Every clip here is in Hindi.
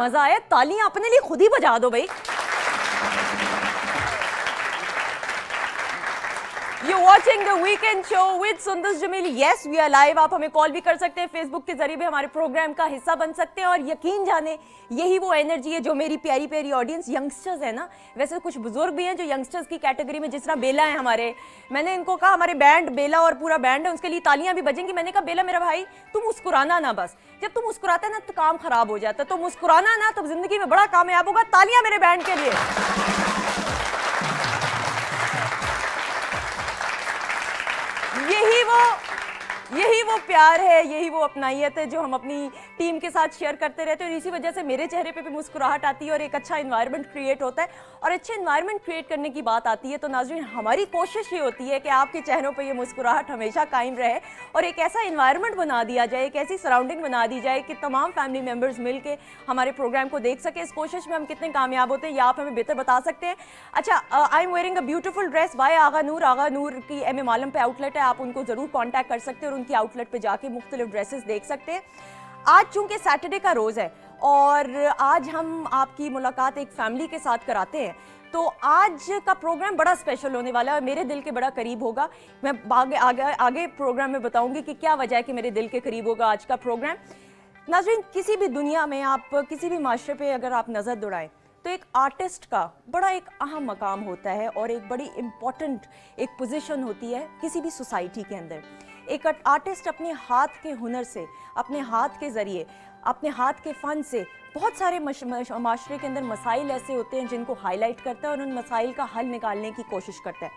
मजा आया, तालियां अपने लिए खुद ही बजा दो भाई। You're watching the weekend show with Sundas Jameel. Yes, we are live। आप हमें कॉल भी कर सकते हैं, फेसबुक के जरिए भी हमारे प्रोग्राम का हिस्सा बन सकते हैं। और यकीन जाने यही वो एनर्जी है जो मेरी प्यारी प्यारी ऑडियंस यंगस्टर्स है ना, वैसे कुछ बुजुर्ग भी हैं जो यंगस्टर्स की कैटेगरी में, जिस तरह बेला है हमारे, मैंने इनको कहा हमारे बैंड बेला और पूरा बैंड है, उसके लिए तालियां भी बजेंगी। मैंने कहा बेला मेरा भाई तुम मुस्कुराना ना, बस जब तुम मुस्कुराते ना तो काम खराब हो जाता है, तो मुस्कुराना ना तो जिंदगी में बड़ा कामयाब होगा। तालियां मेरे बैंड के लिए। यही वो प्यार है, यही वो अपनाइयत है जो हम अपनी टीम के साथ शेयर करते रहते हैं। और इसी वजह से मेरे चेहरे पे भी मुस्कुराहट आती है और एक अच्छा एनवायरनमेंट क्रिएट होता है। और अच्छे एनवायरनमेंट क्रिएट करने की बात आती है तो नाज़रीन, हमारी कोशिश ये होती है कि आपके चेहरों पे ये मुस्कुराहट हमेशा कायम रहे और एक ऐसा एनवायरनमेंट बना दिया जाए, एक ऐसी सराउंडिंग बना दी जाए कि तमाम फैमिली मेम्बर्स मिल के हमारे प्रोग्राम को देख सके। इस कोशिश में हम कितने कामयाब होते हैं ये आप हमें बेहतर बता सकते हैं। अच्छा, I am wearing a beautiful dress by Aga Noor की MM आलम पे आउटलेट है, आप उनको जरूर कॉन्टैक्ट कर सकते हैं और उनकी आउटलेट पे जाके मुख्तलिफ ड्रेसेस देख सकते हैं। आज चूंकि सैटरडे का रोज है और आज हम आपकी मुलाकात एक फैमिली के साथ कराते हैं, तो आज का प्रोग्राम बड़ा स्पेशल होने वाला है और मेरे दिल के बड़ा करीब होगा। मैं आगे प्रोग्राम में बताऊंगी कि क्या वजह है कि मेरे दिल के करीब होगा आज का प्रोग्राम। नाज़रीन, किसी भी दुनिया में आप किसी भी माशरे पे अगर आप नज़र दौड़ाएं तो एक आर्टिस्ट का बड़ा एक अहम मकाम होता है और एक बड़ी इम्पॉर्टेंट एक पोजीशन होती है किसी भी सोसाइटी के अंदर। एक आर्टिस्ट अपने हाथ के हुनर से, अपने हाथ के ज़रिए, अपने हाथ के फ़न से बहुत सारे माशरे के अंदर मसाइल ऐसे होते हैं जिनको हाईलाइट करता है और उन मसाइल का हल निकालने की कोशिश करता है।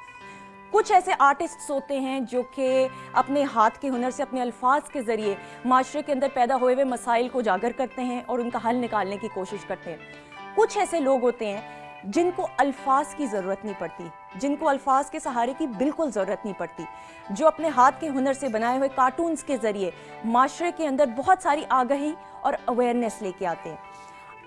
कुछ ऐसे आर्टिस्ट्स होते हैं जो कि अपने हाथ के हुनर से, अपने अल्फाज के ज़रिए माशरे के अंदर पैदा हुए हुए मसाइल को उजागर करते हैं और उनका हल निकालने की कोशिश करते हैं। कुछ ऐसे लोग होते हैं जिनको अल्फाज की ज़रूरत नहीं पड़ती, जिनको अल्फाज के सहारे की बिल्कुल ज़रूरत नहीं पड़ती, जो अपने हाथ के हुनर से बनाए हुए कार्टून्स के ज़रिए माशरे के अंदर बहुत सारी आगाही और अवेयरनेस लेके आते हैं।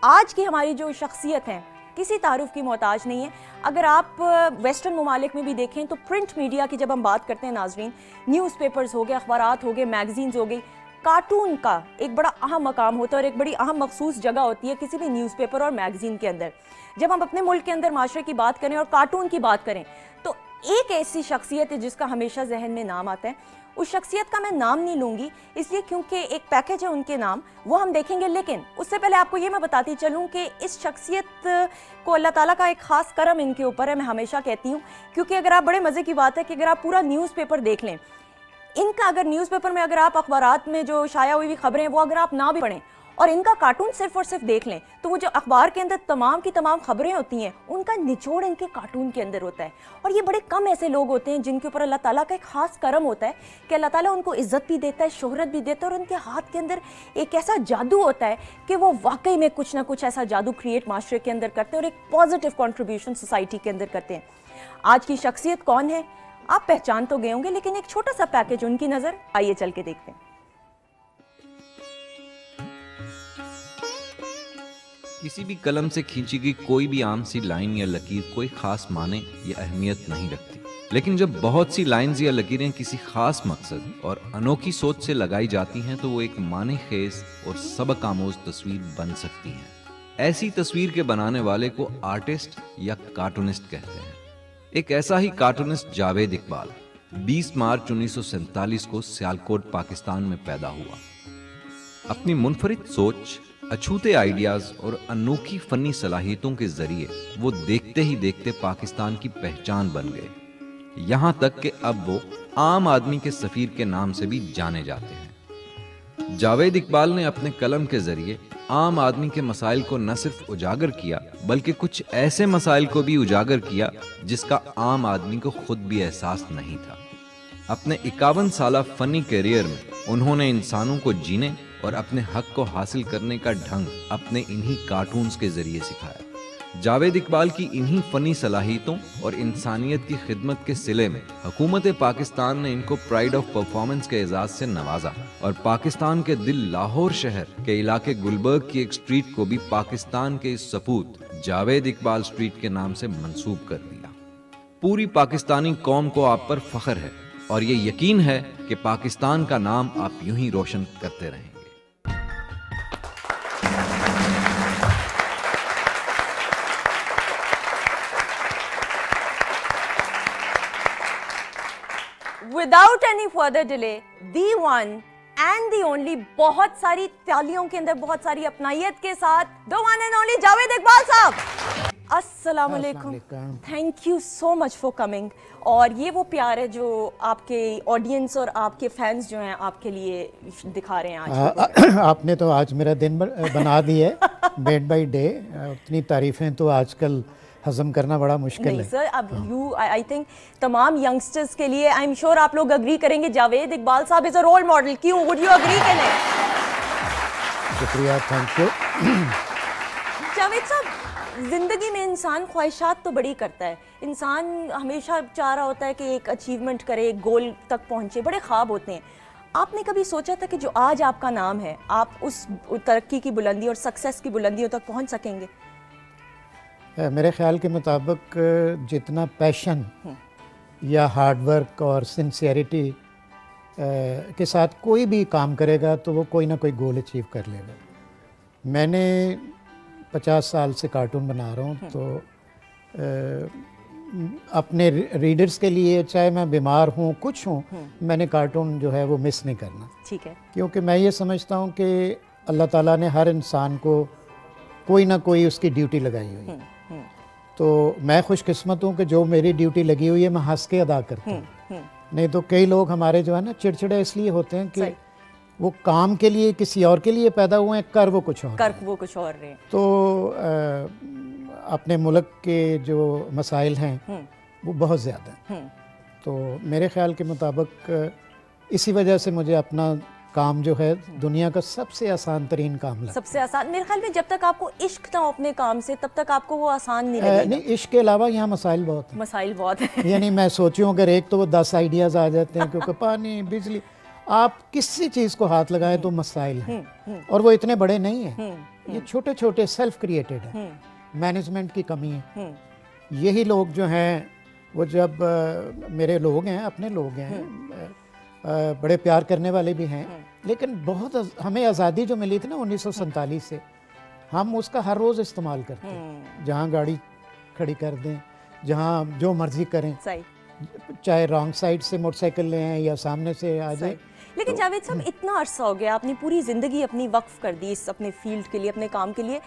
आज की हमारी जो शख्सियत हैं किसी तारुफ की मोहताज नहीं है। अगर आप वेस्टर्न ममालिक में भी देखें तो प्रिंट मीडिया की जब हम बात करते हैं नाजरीन, न्यूज़पेपर्स हो गए, अखबारात हो गए, मैगजीन्स हो गई, कार्टून का एक बड़ा अहम मकाम होता है और एक बड़ी अहम मखसूस जगह होती है किसी भी न्यूज़पेपर और मैगजीन के अंदर। जब हम अपने मुल्क के अंदर माशरे की बात करें और कार्टून की बात करें तो एक ऐसी शख्सियत है जिसका हमेशा जहन में नाम आता है। उस शख्सियत का मैं नाम नहीं लूँगी इसलिए क्योंकि एक पैकेज है उनके नाम, वो हम देखेंगे, लेकिन उससे पहले आपको ये मैं बताती चलूँ कि इस शख्सियत को अल्लाह ताला का एक ख़ास करम इनके ऊपर है। मैं हमेशा कहती हूँ, क्योंकि अगर आप, बड़े मज़े की बात है कि अगर आप पूरा न्यूज़पेपर देख लें, इनका अगर न्यूज़पेपर में अगर आप अखबारात में जो शाया हुई खबरें हैं वो अगर आप ना भी पढ़ें और इनका कार्टून सिर्फ और सिर्फ देख लें, तो वो जो अखबार के अंदर तमाम की तमाम खबरें होती हैं उनका निचोड़ इनके कार्टून के अंदर होता है। और ये बड़े कम ऐसे लोग होते हैं जिनके ऊपर अल्लाह ताला का एक ख़ास करम होता है कि अल्लाह ताला उनको इज़्ज़त भी देता है, शोहरत भी देता है और उनके हाथ के अंदर एक ऐसा जादू होता है कि वो वाकई में कुछ ना कुछ ऐसा जादू क्रिएट माशरे के अंदर करते हैं और एक पॉजिटिव कॉन्ट्रीब्यूशन सोसाइटी के अंदर करते हैं। आज की शख्सियत कौन है आप पहचान तो गए होंगे, लेकिन एक छोटा सा पैकेज उनकी नजर, आइए चल के देखते हैं। किसी भी कलम से खींची गई कोई भी आम सी लाइन या लकीर कोई खास माने या अहमियत नहीं रखती, लेकिन जब बहुत सी लाइंस या लकीरें किसी खास मकसद और अनोखी सोच से लगाई जाती हैं तो वो एक माने खेज और सबक आमोज तस्वीर बन सकती हैं। ऐसी तस्वीर के बनाने वाले को आर्टिस्ट या कार्टूनिस्ट कहते हैं। एक ऐसा ही कार्टूनिस्ट जावेद इकबाल 20 मार्च 1947 को सियालकोट पाकिस्तान में पैदा हुआ। अपनी मुनफरिद सोच, अछूते आइडियाज और अनोखी फनी सलाहियतों के जरिए वो देखते ही देखते पाकिस्तान की पहचान बन गए। यहां तक कि अब वो आम आदमी के सफीर के नाम से भी जाने जाते हैं। जावेद इकबाल ने अपने कलम के जरिए आम आदमी के मसाइल को न सिर्फ उजागर किया बल्कि कुछ ऐसे मसाइल को भी उजागर किया जिसका आम आदमी को खुद भी एहसास नहीं था। अपने 51 साला फनी करियर में उन्होंने इंसानों को जीने और अपने हक को हासिल करने का ढंग अपने इन्हीं कार्टून्स के जरिए सिखाया। जावेद इकबाल की इन्हीं फनी सलाहियतों और इंसानियत की खिदमत के सिले में हुकूमत पाकिस्तान ने इनको प्राइड ऑफ परफॉर्मेंस के एजाज से नवाजा और पाकिस्तान के दिल लाहौर शहर के इलाके गुलबर्ग की एक स्ट्रीट को भी पाकिस्तान के इस सपूत जावेद इकबाल स्ट्रीट के नाम से मंसूब कर दिया। पूरी पाकिस्तानी कौम को आप पर फख्र है और ये यकीन है कि पाकिस्तान का नाम आप यूं ही रोशन करते रहेंगे। Without any further delay, the one and the only, बहुत सारी तालियों के अंदर बहुत सारी अपनाइयत के साथ, the one and only Javed Iqbal साहब। अस्सलाम वालेकुम, thank you so much for coming. और ये वो प्यार है जो आपके ऑडियंस और आपके फैंस जो हैं आपके लिए दिखा रहे हैं आज। आपने तो आज मेरा दिन बना दिया है डे बाय डे। उतनी तारीफें तो आजकल हजम करना बड़ा मुश्किल है सर। अब यू आई थिंक तमाम यंगस्टर्स के लिए आई एम श्योर आप लोग अग्री करेंगे, जावेद इकबाल साहब इज अ रोल मॉडल। क्यों, वुड यू अग्री के नहीं? शुक्रिया, थैंक यू। जावेद साहब, जिंदगी में इंसान ख्वाहिशात तो बड़ी करता है, इंसान हमेशा चाह रहा होता है कि एक अचीवमेंट करे, एक गोल तक पहुंचे, बड़े ख्वाब होते हैं। आपने कभी सोचा था कि जो आज आपका नाम है आप उस तरक्की की बुलंदी और सक्सेस की बुलंदियों तक पहुंच सकेंगे? मेरे ख्याल के मुताबिक जितना पैशन या हार्डवर्क और सिंसियरिटी के साथ कोई भी काम करेगा तो वो कोई ना कोई गोल अचीव कर लेगा। मैंने 50 साल से कार्टून बना रहा हूँ, तो अपने रीडर्स के लिए, चाहे मैं बीमार हूँ कुछ हूँ, मैंने कार्टून जो है वो मिस नहीं करना। ठीक है। क्योंकि मैं ये समझता हूँ कि अल्लाह ताला ने हर इंसान को कोई ना कोई उसकी ड्यूटी लगाई हुई है। तो मैं खुशकिस्मत हूँ कि जो मेरी ड्यूटी लगी हुई है मैं हंस के अदा करता हूँ। नहीं तो कई लोग हमारे जो है ना चिड़चिड़े इसलिए होते हैं कि वो काम के लिए किसी और के लिए पैदा हुए हैं, कर वो कुछ और रहे। तो अपने मुल्क के जो मसाइल हैं वो बहुत ज़्यादा हैं। तो मेरे ख्याल के मुताबिक इसी वजह से मुझे अपना काम जो है दुनिया का सबसे आसान तरीन काम लगता है। सबसे आसान मेरे ख्याल में, जब तक आपको इश्क ना हो अपने काम से तब तक आपको वो आसान नहीं लगेगा। नहीं, इश्क के अलावा यहाँ मसाइल बहुत हैं। मसाइल बहुत हैं। यानी मैं सोचूं अगर एक तो वो 10 आइडियाज़ आ जाते हैं, क्योंकि पानी, बिजली, आप किसी चीज़ को हाथ लगाएं तो मसाइल हैं। और वो इतने बड़े नहीं हैं, ये छोटे छोटे सेल्फ क्रिएटेड हैं। मैनेजमेंट की कमी है। यही लोग जो हैं वो जब मेरे लोग हैं, अपने लोग हैं, बड़े प्यार करने वाले भी हैं, लेकिन बहुत हमें आज़ादी जो मिली थी ना 1947 से, हम उसका हर रोज़ इस्तेमाल करते हैं। जहाँ गाड़ी खड़ी कर दें, जहाँ जो मर्जी करें, चाहे रॉन्ग साइड से मोटरसाइकिल ले आएं या सामने से आ जाए। लेकिन जावेद साहब, इतना अरसा हो गया, आपने पूरी ज़िंदगी अपनी वक्फ कर दी इस अपने फील्ड के लिए, अपने काम के लिए।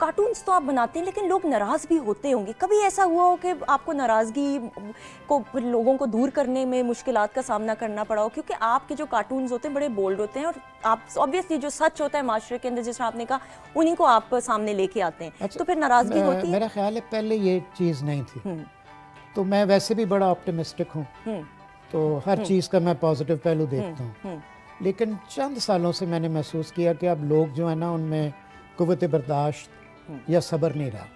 कार्टून्स तो आप बनाते हैं लेकिन लोग नाराज़ भी होते होंगे। कभी ऐसा हुआ हो कि आपको नाराज़गी को, लोगों को दूर करने में मुश्किलात का सामना करना पड़ा हो? क्योंकि आपके जो कार्टून्स होते हैं बड़े बोल्ड होते हैं और आप ऑब्वियसली जो सच होता है माशरे के अंदर, जिस आपने कहा, उन्हीं को आप सामने लेके आते हैं। अच्छा, तो फिर नाराज़गी होती है? मेरा ख्याल है पहले ये चीज़ नहीं थी। तो मैं वैसे भी बड़ा ऑप्टिमिस्टिक हूँ, तो हर चीज़ का मैं पॉजिटिव पहलू देखता हूँ। लेकिन चंद सालों से मैंने महसूस किया कि अब लोग जो है ना उनमें कुव्वत बर्दाश्त या सब्र नहीं रहा।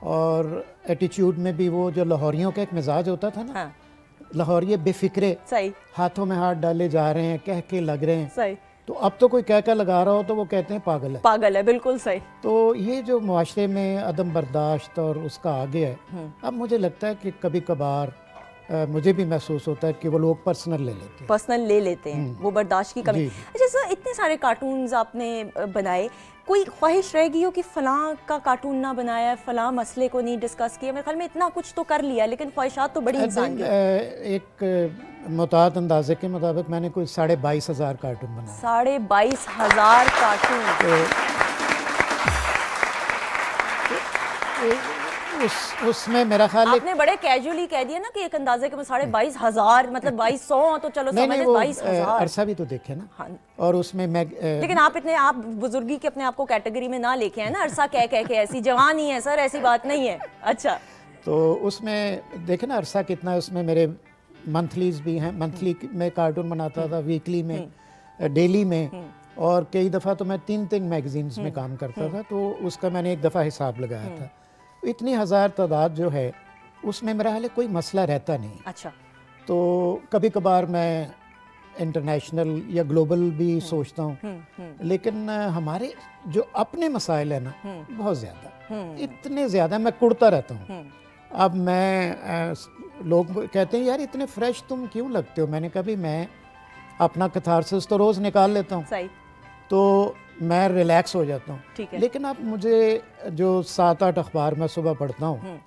और एटीट्यूड में भी वो जो लाहौरियों का एक मिजाज होता था ना, लाहौरिये बेफिक्रे हाथों में हाथ डाले जा रहे हैं, कह के लग रहे हैं। तो अब तो कोई कह लगा रहा हो तो वो कहते हैं पागल है। बिल्कुल सही। तो ये जो मुआशरे में अदम बर्दाश्त और उसका आगे है, अब मुझे लगता है कि कभी कभार मुझे भी महसूस होता है कि वो लोग पर्सनल ले लेते हैं, वो बर्दाश्त की कमी। अच्छा सर, इतने सारे कार्टून्स आपने बनाए, कोई ख्वाहिश रह गई हो कि फ़लाँ का कार्टून ना बनाया, फ़लाँ मसले को नहीं डिस्कस किया? मेरे ख्याल में इतना कुछ तो कर लिया, लेकिन ख्वाहिशात तो बड़ी इंसान की। एक मुताद अंदाजे के मुताबिक मैंने कोई 22,500 कार्टून बनाए। 22,500 कार्टून। उसमें मेरा ख्याल आपने बड़े कैजुअली कह दिया ना कि एक अंदाजे के 22,500 मतलब 2200, तो चलो समझ 22,000। अरसा भी तो देखे ना। हाँ। और उसमें मैं लेकिन आप बुजुर्गी के अपने आप को कैटेगरी में ना लेके हैं ना, अरसा कह के ऐसी जवान ही है सर, ऐसी बात नहीं है। अच्छा, तो उसमें देखे ना अरसा कितना है। उसमें मेरे मंथलीज भी हैं, मंथली में कार्टून बनाता था, वीकली में, डेली में, और कई दफ़ा तो मैं 3 मैगजीन्स में काम करता था। तो उसका मैंने एक दफ़ा हिसाब लगाया था। इतनी हज़ार तादाद जो है उसमें मेरा हाल कोई मसला रहता नहीं। अच्छा। तो कभी कभार मैं इंटरनेशनल या ग्लोबल भी सोचता हूँ, लेकिन हमारे जो अपने मसाइल है ना बहुत ज़्यादा, इतने ज़्यादा, मैं कुड़ता रहता हूँ। अब मैं लोग कहते हैं यार इतने फ्रेश तुम क्यों लगते हो? मैंने कहा भी मैं अपना कैथारसिस तो रोज़ निकाल लेता हूँ, तो मैं रिलैक्स हो जाता हूँ। लेकिन अब मुझे जो 7-8 अखबार मैं सुबह पढ़ता हूँ,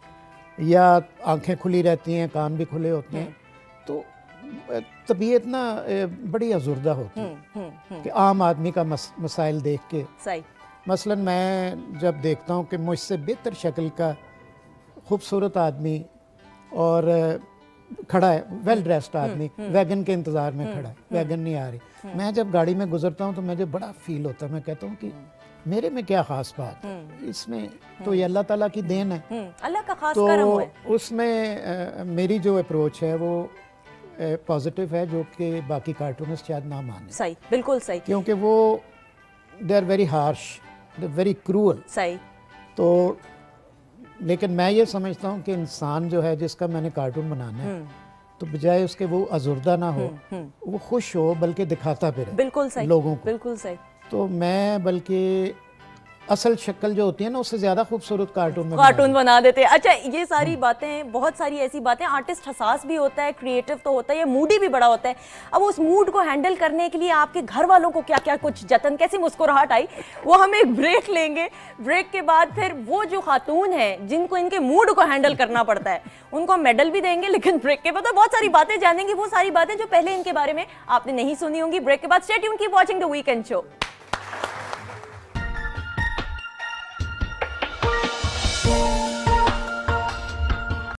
या आंखें खुली रहती हैं, कान भी खुले होते हैं, तो तबीयत ना बड़ी अजुर्दा होती है कि आम आदमी का मसाइल देख के। सही। मसलन मैं जब देखता हूँ कि मुझसे बेहतर शक्ल का खूबसूरत आदमी और खड़ा है, वेल ड्रेस्ड आदमी वैगन के इंतज़ार में खड़ा है, वैगन नहीं आ रही, मैं जब गाड़ी में गुजरता हूँ तो मुझे बड़ा फील होता है। मैं कहता हूँ कि मेरे में क्या ख़ास बात है, इसमें तो ये अल्लाह ताला की देन है, अल्लाह का खास करम है। तो उसमें मेरी जो अप्रोच है वो पॉजिटिव है, जो कि बाकी कार्टूनिस्ट शायद ना माने। सही, बिल्कुल सही। क्योंकि वो they are very harsh, they are very cruel. सही। तो लेकिन मैं ये समझता हूँ कि इंसान जो है जिसका मैंने कार्टून बनाना है, तो बजाय उसके वो अजुर्दा ना हो, वो खुश हो, बल्कि दिखाता फिरे बिल्कुल सही लोगों को। बिल्कुल सही। तो मैं बल्कि असल शक्ल जो होती है ना उससे ज्यादा खूबसूरत कार्टून बना देते हैं। अच्छा, ये सारी बातें, बहुत सारी ऐसी बातें, आर्टिस्ट हसास भी होता है, क्रिएटिव तो होता है, ये मूडी भी बड़ा होता है। अब उस मूड को हैंडल करने के लिए आपके घर वालों को क्या क्या कुछ जतन, कैसी मुस्कुराहट आई, वो हम एक ब्रेक लेंगे। ब्रेक के बाद फिर वो जो खातून है जिनको इनके मूड को हैंडल करना पड़ता है उनको हम मेडल भी देंगे, लेकिन ब्रेक के बाद तो बहुत सारी बातें जानेंगे, वो सारी बातें जो पहले इनके बारे में आपने नहीं सुनी होंगी। ब्रेक के बाद stay tuned, keep watching the weekend show.